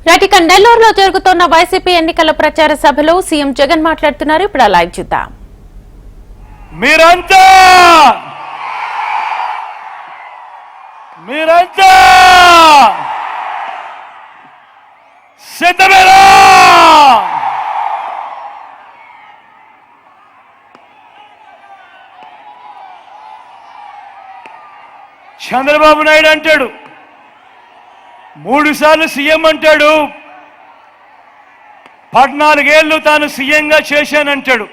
రాటిక నెల్లూరులో జరుగుతున్న వైసీపీ ఎన్నికల ప్రచార సభలో సీఎం జగన్ మాట్లాడుతున్నారు. ఇప్పుడు లైవ్ చూద్దాం. మీరంతా సిద్ధమేనా? చంద్రబాబు నాయుడు అంటాడు 3 సార్లు సీఎం అంటాడు, 14 ఏళ్లు తాను సీఎంగా చేశానంటాడు.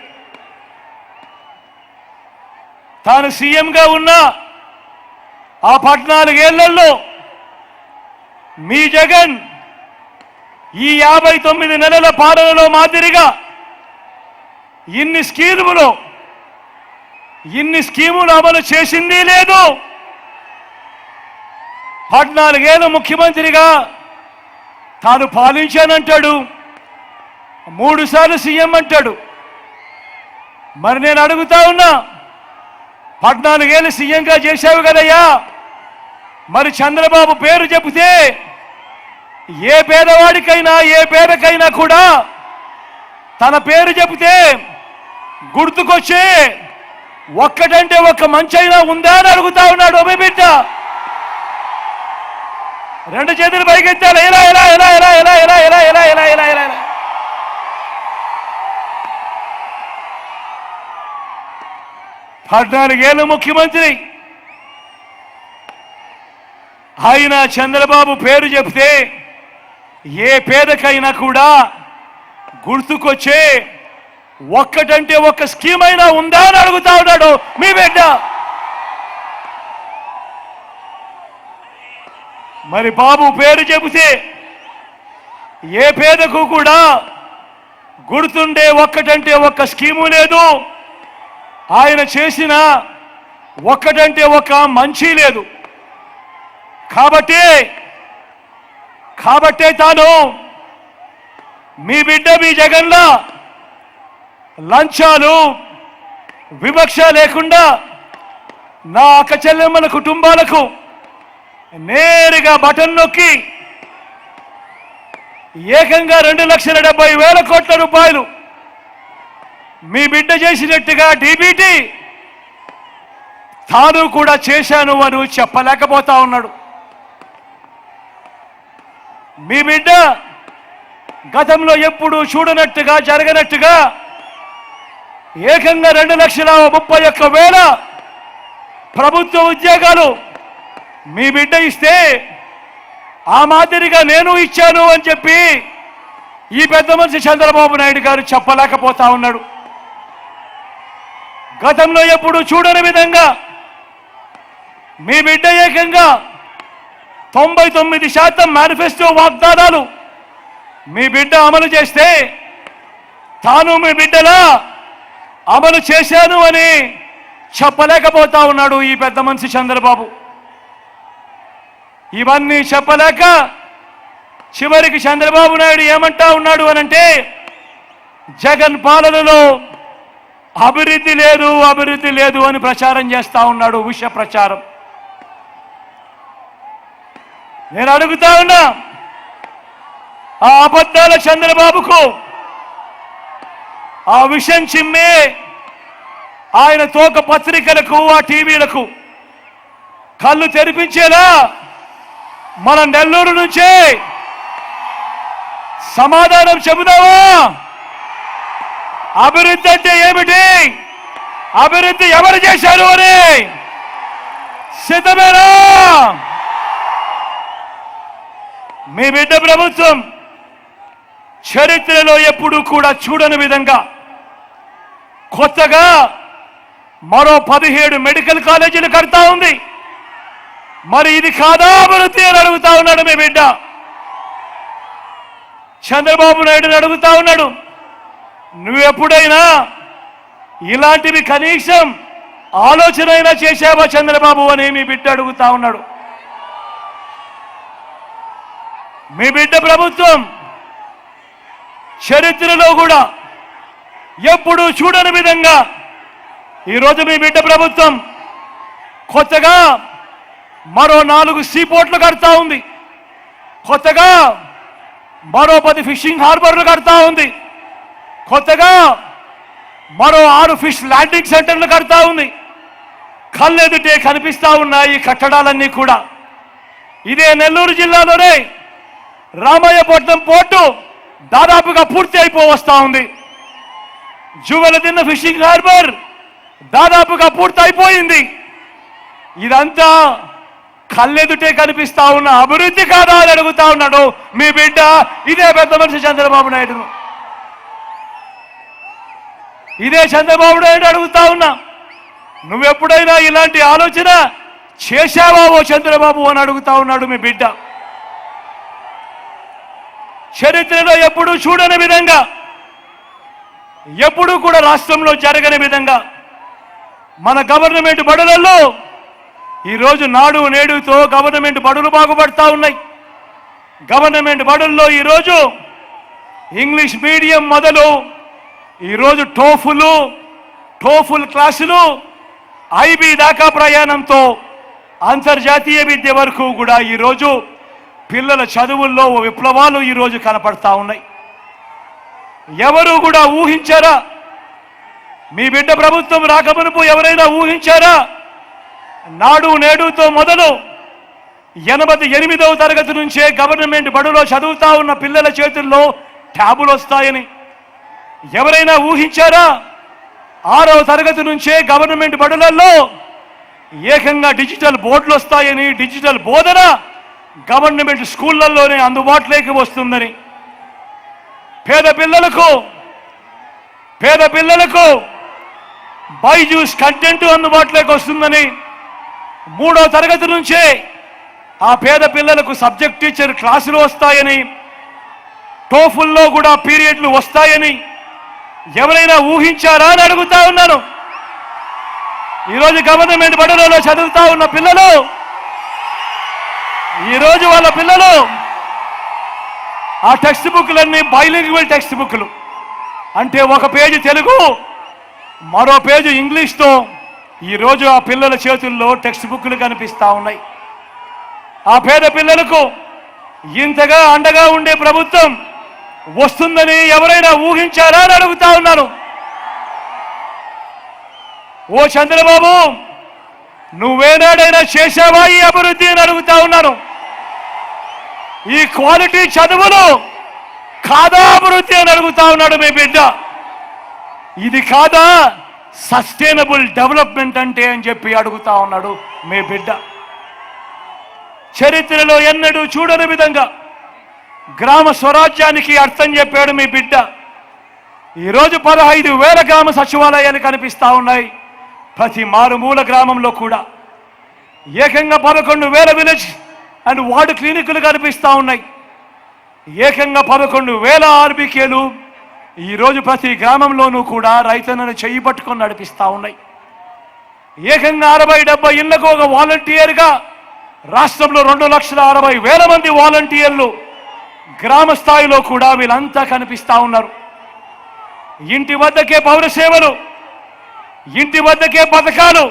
తాను సీఎంగా ఉన్న ఆ 14 ఏళ్లలో మీ జగన్ ఈ 59 నెలల పాలనలో మాదిరిగా ఇన్ని స్కీములు అమలు చేసింది లేదు. 14 ఏళ్ళు ముఖ్యమంత్రిగా తాను పాలించానంటాడు, 3 సార్లు సీఎం అంటాడు. మరి నేను అడుగుతా ఉన్నా, 14 ఏళ్ళు సీఎంగా చేశావు కదయ్యా, మరి చంద్రబాబు పేరు చెబితే ఏ పేదవాడికైనా ఏ పేదకైనా కూడా తన పేరు చెబితే గుర్తుకొచ్చే ఒక్కటంటే ఒక్క మంచైనా ఉందా అని అడుగుతా ఉన్నాడు. మీ బిడ్డ 2 చేతులు పైకెత్తాలి. ఇలా ఇలా ఇలా ఇలా ఇలా ఇలా ఇలా ఇలా ఇలా ఇలా ఇలా 14 ఏళ్ళు ముఖ్యమంత్రి ఆయన చంద్రబాబు పేరు చెప్తే ఏ పేదకైనా కూడా గుర్తుకొచ్చే ఒక్కటంటే ఒక్క స్కీమ్ అయినా ఉందా అని అడుగుతా ఉన్నాడు మీ బిడ్డ. మరి బాబు పేరు చెబితే ఏ పేదకు కూడా గుర్తుండే ఒక్కటంటే ఒక్క స్కీము లేదు, ఆయన చేసిన ఒక్కటంటే ఒక్క మంచి లేదు. కాబట్టే తాను మీ బిడ్డ మీ జగన్లా లంచాలు వివక్ష లేకుండా నా అక్క చెల్లెమ్మల కుటుంబాలకు నేరుగా బటన్ నొక్కి ఏకంగా 2,70,000 కోట్ల రూపాయలు మీ బిడ్డ చేసినట్టుగా డీబీటీ తాను కూడా చేశాను అని చెప్పలేకపోతా ఉన్నాడు. మీ బిడ్డ గతంలో ఎప్పుడు చూడనట్టుగా జరగనట్టుగా ఏకంగా 2,31,000 ప్రభుత్వ ఉద్యోగాలు మీ బిడ్డ ఇస్తే ఆ మాదిరిగా నేను ఇచ్చాను అని చెప్పి ఈ పెద్ద మనిషి చంద్రబాబు నాయుడు గారు చెప్పలేకపోతా ఉన్నాడు. గతంలో ఎప్పుడు చూడని విధంగా మీ బిడ్డ ఏకంగా 99% మేనిఫెస్టో వాగ్దానాలు మీ బిడ్డ అమలు చేస్తే తాను మీ బిడ్డలా అమలు చేశాను అని చెప్పలేకపోతా ఉన్నాడు ఈ పెద్ద మనిషి చంద్రబాబు. ఇవన్నీ చెప్పలేక చివరికి చంద్రబాబు నాయుడు ఏమంటా ఉన్నాడు అనంటే, జగన్ పాలనలో అభివృద్ధి లేదు అని ప్రచారం చేస్తా ఉన్నాడు, విష ప్రచారం. నేను అడుగుతా ఉన్నా, ఆ అబద్ధాల చంద్రబాబుకు ఆ విషయం చిమ్మే ఆయన తోక పత్రికలకు ఆ టీవీలకు కళ్ళు తెరిపించేలా మన నెల్లూరు నుంచే సమాధానం చెబుదామా? అభివృద్ధి అంటే ఏమిటి, అభివృద్ధి ఎవరు చేశారు అని సిద్ధమేనా? మీ బిడ్డ ప్రభుత్వం చరిత్రలో ఎప్పుడూ కూడా చూడని విధంగా కొత్తగా మరో 17 మెడికల్ కాలేజీలు కడతా ఉంది. మరి ఇది కాదా అభివృద్ధి అని అడుగుతా ఉన్నాడు మీ బిడ్డ. చంద్రబాబు నాయుడుని అడుగుతా ఉన్నాడు, నువ్వెప్పుడైనా ఇలాంటివి కనీసం ఆలోచన అయినా చేశావా చంద్రబాబు అని మీ బిడ్డ అడుగుతా ఉన్నాడు. మీ బిడ్డ ప్రభుత్వం చరిత్రలో కూడా ఎప్పుడూ చూడని విధంగా ఈరోజు మీ బిడ్డ ప్రభుత్వం కొత్తగా మరో 4 సీపోర్ట్లు కడతా ఉంది. కొత్తగా మరో 10 ఫిషింగ్ హార్బర్లు కడతా ఉంది. కొత్తగా మరో 6 ఫిష్ ల్యాండింగ్ సెంటర్లు కడతా ఉంది. కళ్ళెదుటే కనిపిస్తా ఉన్నాయి ఈ కట్టడాలన్నీ కూడా. ఇదే నెల్లూరు జిల్లాలోనే రామయ్యపట్నం పోర్టు దాదాపుగా పూర్తి అయిపోవస్తా ఉంది. జువెలదిన్న ఫిషింగ్ హార్బర్ దాదాపుగా పూర్తి అయిపోయింది. ఇదంతా కళ్ళెదుటే కనిపిస్తా ఉన్న అభివృద్ధి కాదా అని అడుగుతా ఉన్నాడు మీ బిడ్డ ఇదే పెద్ద మనిషి చంద్రబాబు నాయుడును. ఇదే చంద్రబాబు నాయుడు అడుగుతా ఉన్నా, నువ్వెప్పుడైనా ఇలాంటి ఆలోచన చేశావా ఓ చంద్రబాబు అని అడుగుతా ఉన్నాడు మీ బిడ్డ. చరిత్రలో ఎప్పుడూ చూడని విధంగా, ఎప్పుడూ కూడా రాష్ట్రంలో జరగని విధంగా మన గవర్నమెంట్ బడులలో ఈరోజు నాడు నేడుతో గవర్నమెంట్ బడులు బాగుపడతా ఉన్నాయి. గవర్నమెంట్ బడుల్లో ఈరోజు ఇంగ్లీష్ మీడియం మొదలు ఈరోజు టోఫుల్ క్లాసులు ఐబీ దాకా ప్రయాణంతో అంతర్జాతీయ విద్య వరకు కూడా ఈరోజు పిల్లల చదువుల్లో విప్లవాలు ఈరోజు కనపడతా ఉన్నాయి. ఎవరు కూడా ఊహించారా? మీ బిడ్డ ప్రభుత్వం రాకమునుపు ఎవరైనా ఊహించారా? నాడు నేడుతో మొదలు 88వ తరగతి నుంచే గవర్నమెంట్ బడులో చదువుతా ఉన్న పిల్లల చేతుల్లో ట్యాబులు వస్తాయని ఎవరైనా ఊహించారా? 6వ తరగతి నుంచే గవర్నమెంట్ బడులలో ఏకంగా డిజిటల్ బోర్డులు వస్తాయని, డిజిటల్ బోధన గవర్నమెంట్ స్కూళ్లలోనే అందుబాటులోకి వస్తుందని, పేద పిల్లలకు బైజూస్ కంటెంట్ అందుబాటులోకి వస్తుందని, 3వ తరగతి నుంచే ఆ పేద పిల్లలకు సబ్జెక్ట్ టీచర్ క్లాసులు వస్తాయని, టోఫుల్లో కూడా పీరియడ్లు వస్తాయని ఎవరైనా ఊహించారా అని అడుగుతా ఉన్నాను. ఈరోజు గవర్నమెంట్ బడులలో చదువుతా ఉన్న పిల్లలు, ఈరోజు వాళ్ళ పిల్లలు ఆ టెక్స్ట్ బుక్లన్నీ బైలింగ్వల్ టెక్స్ట్ బుక్లు, అంటే ఒక పేజీ తెలుగు మరో పేజీ ఇంగ్లీష్తో ఈరోజు ఆ పిల్లల చేతుల్లో టెక్స్ట్ బుక్లు కనిపిస్తా ఉన్నాయి. ఆ పేద పిల్లలకు ఇంతగా అండగా ఉండే ప్రభుత్వం వస్తుందని ఎవరైనా ఊహించారా అని అడుగుతా ఉన్నాను. ఓ చంద్రబాబు, నువ్వేనాడైనా చేశావా ఈ అభివృద్ధి అని అడుగుతా ఉన్నాను. ఈ క్వాలిటీ చదువులు కాదా అభివృద్ధి అని అడుగుతా ఉన్నాడు మీ బిడ్డ. ఇది కాదా సస్టైనబుల్ డెవలప్మెంట్ అంటే అని చెప్పి అడుగుతా ఉన్నాడు మీ బిడ్డ. చరిత్రలో ఎన్నడూ చూడని విధంగా గ్రామ స్వరాజ్యానికి అర్థం చెప్పాడు మీ బిడ్డ. ఈరోజు 15,000 గ్రామ సచివాలయాలు కనిపిస్తా ఉన్నాయి. ప్రతి మారుమూల గ్రామంలో కూడా ఏకంగా 11,000 విలేజ్ అండ్ వార్డు క్లినిక్లు కనిపిస్తా ఉన్నాయి. ఏకంగా 11,000 ఆర్బీకేలు ఈరోజు ప్రతి గ్రామంలోనూ కూడా రైతన్నను చెయ్యి పట్టుకొని నడిపిస్తా ఉన్నాయి. ఏకంగా 60-70 ఇళ్లకు ఒక వాలంటీర్గా రాష్ట్రంలో 2,60,000 మంది వాలంటీర్లు గ్రామ స్థాయిలో కూడా వీళ్ళంతా కనిపిస్తా ఉన్నారు. ఇంటి వద్దకే పౌర సేవలు, ఇంటి వద్దకే పథకాలు,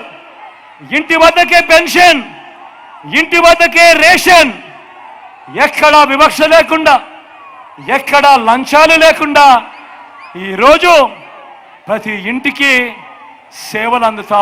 ఇంటి వద్దకే పెన్షన్, ఇంటి వద్దకే రేషన్, ఎక్కడా వివక్ష లేకుండా, ఎక్కడా లంచాలు లేకుండా ఈరోజు ప్రతి ఇంటికి సేవలు అందుతా